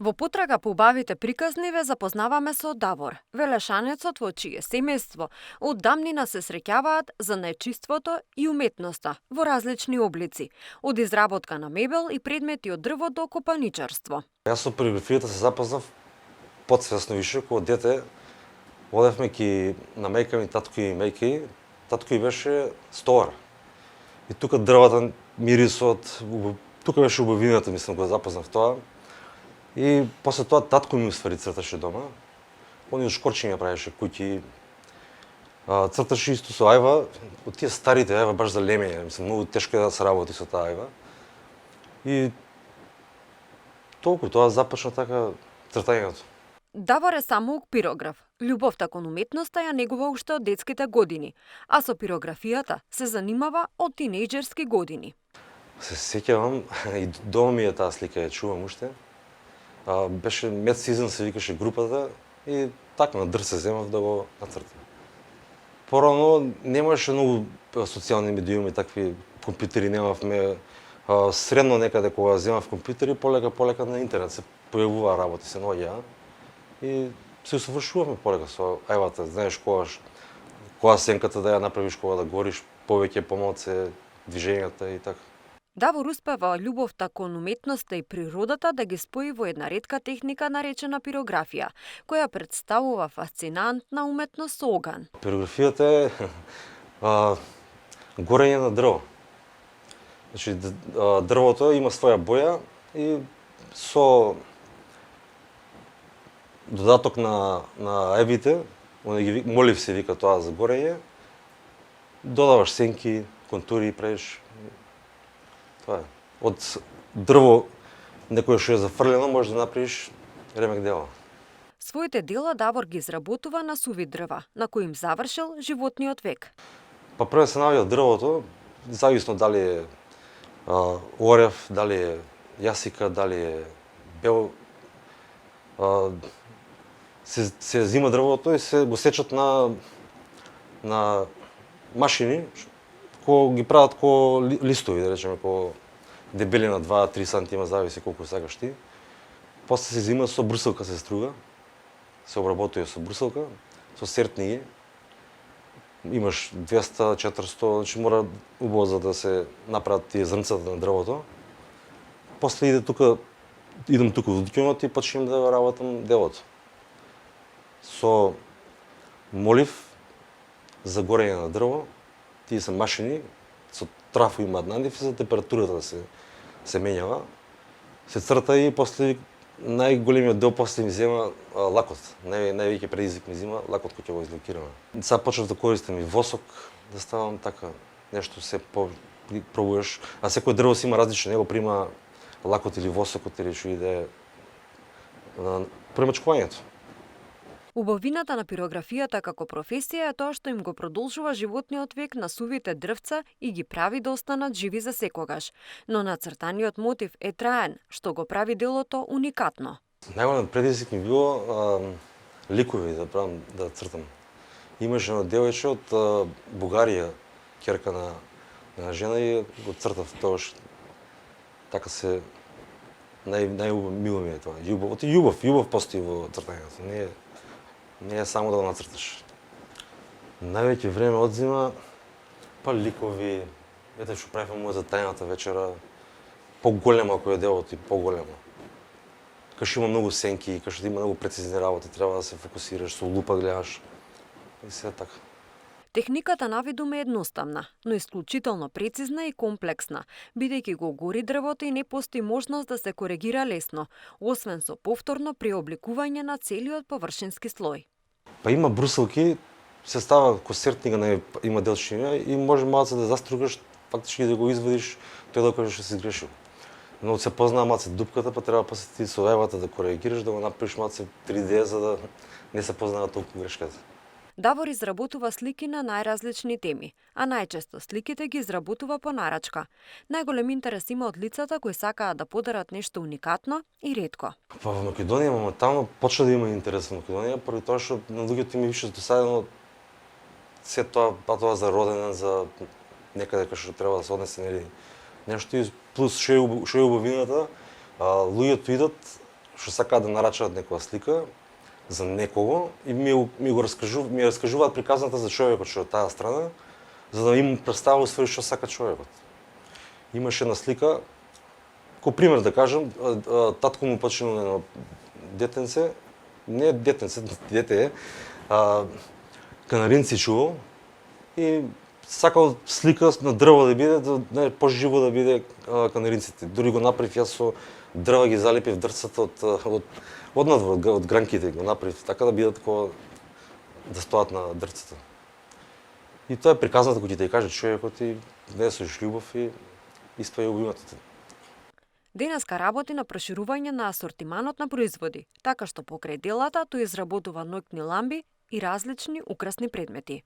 Во потрага по убавите приказни ве запознаваме со Давор, велешанецот во чие семејство од дамнина се среќаваат за најчиството и уметноста во различни облици, од изработка на мебел и предмети од дрво до копаничарство. Јас со полиграфијата се запознав подсвесно више, кога дете одевме на мајка ми, татко и мајка и, татко и беше стовар. И тука дрвата, мирисот, тука беше убавината, мислам, кога запознав тоа. И после тоа татко ми усвари црташе дома. Он и од шкорчиња правеше куќи. Црташе исто со ајва, од тие старите ајва баш за лемење, мислам, многу тешко е да се работи со таа ајва. И толку тоа започна така цртањето. Давор е самоук пирограф. Љубовта кон уметноста ја негува уште од детските години, а со пирографијата се занимава од тинејџерски години. Се сеќавам, и дома ми е таа слика, ја чувам уште. Беше Mad Season, се викаше групата, и така на дрс се земав да го нацртам. Порано немаше многу социјални медиуми, такви компјутери немавме. Средно некаде кога земав компјутери, полека на интернет се појавува работи, се наоѓаа. И се усовршувавме полека со ајвата, знаеш кога сенката да ја направиш, кога да гориш, повеќе помалце движењата и така. Давор успева љубовта кон уметноста и природата да ги спои во една ретка техника наречена пирографија, која представува фасцинантна уметност со оган. Пирографијата е горење на дрво. Значи, дрвото има своја боја и со додаток на ајвите, молив се вика тоа за горење, додаваш сенки, контури, правиш. Тоа е. Од дрво некое што е зафрлено можеш да направиш ремек дела. Своите дела Давор ги изработува на суви дрва, на кои им завршил животниот век. Па прво се наоѓа дрвото, зависно дали е орев, дали е јасика, дали е бел. Се зима дрвото и се го сечат на машини, кои ги прават ко листови, да речеме, ко дебелина 2-3 сантима, зависи колку сакаш ти. После се зима со брусилка се струга, се обработува со брусилка, со сертни. Имаш 200-400, значи мора убаво за да се направат тие зрнцата на дрвото. После идам тука во дикјонот и почнем да работам делото. Со молив за горење на дрво, тие се машини, со трафо имаат надив и за температурата да се менјава. Се црта и после најголемиот дел после ми зема лакот. Највеќе предизвик ми зема лакот кој ќе го излокираме. Сега почнав да користам и восок, да ставам така, нешто се пробуваш. А секој дрво си има различно, него прима лакот или восокот или што и да е на премачкувањето. Убавината на пирографијата како професија е тоа што им го продолжува животниот век на сувите дрвца и ги прави да останат живи за секогаш. Но нацртаниот мотив е траен, што го прави делото уникатно. Најголем предизвик ми било ликови да цртам. Имаше едно девојче од Бугарија, ќерка на жена, и го цртав тоа така се најмило ми е тоа. Љубов постои во цртањето. Не е само да го нацрташ. Највеќе време одзима, па ликови, ете што правиме за тајната вечера, поголемо ако е делото и поголемо. Кај што има многу сенки, кај што има многу прецизни работи, треба да се фокусираш, со лупа гледаш. И се така. Техниката навидум е едноставна, но исклучително прецизна и комплексна, бидејќи го гори дрвото и не постои можност да се коригира лесно, освен со повторно преобликување на целиот површински слој. Па има брусилки, се става косертника, има делчина и може малце да застругаш, фактички да го извадиш, тој да кажеш што си сгрешил. Но се познава малце дупката, па треба после ти со ајвата да коригираш, да го направиш малце 3D, за да не се познава толку грешката. Давор изработува слики на најразлични теми, а најчесто сликите ги изработува по нарачка. Најголем интерес има од лицата кои сакаат да подарат нешто уникатно и ретко. Па во Македонија моментално почна да има интерес во Македонија, поради тоа што на луѓето им е више досадено се тоа за роденден, за некаде кај што треба да се однесе нешто, и плюс што е убавината, луѓето идат што сакаат да нарачаат некоја слика за некого и ми раскажуваат приказната за човекот што е од таа страна, за да им представува ствари што сака човекот. Имаше една слика, ко пример да кажам, татко му починал едно детенце, не детенце, дете е, канаринци чувал и сакал слика на дрво да биде, да поживо да биде канаринците. Дури го направив јас со дрва, ги залепив дрцата од надвор, од гранките го направив, така да бидат такова, да стоат на дрцата. И тоа е приказната кој ќе ти каже човекот и внесеш љубов и испаја убиватите. Денеска работи на проширување на асортиманот на производи, така што покрај делата тој изработува ноќни ламби и различни украсни предмети.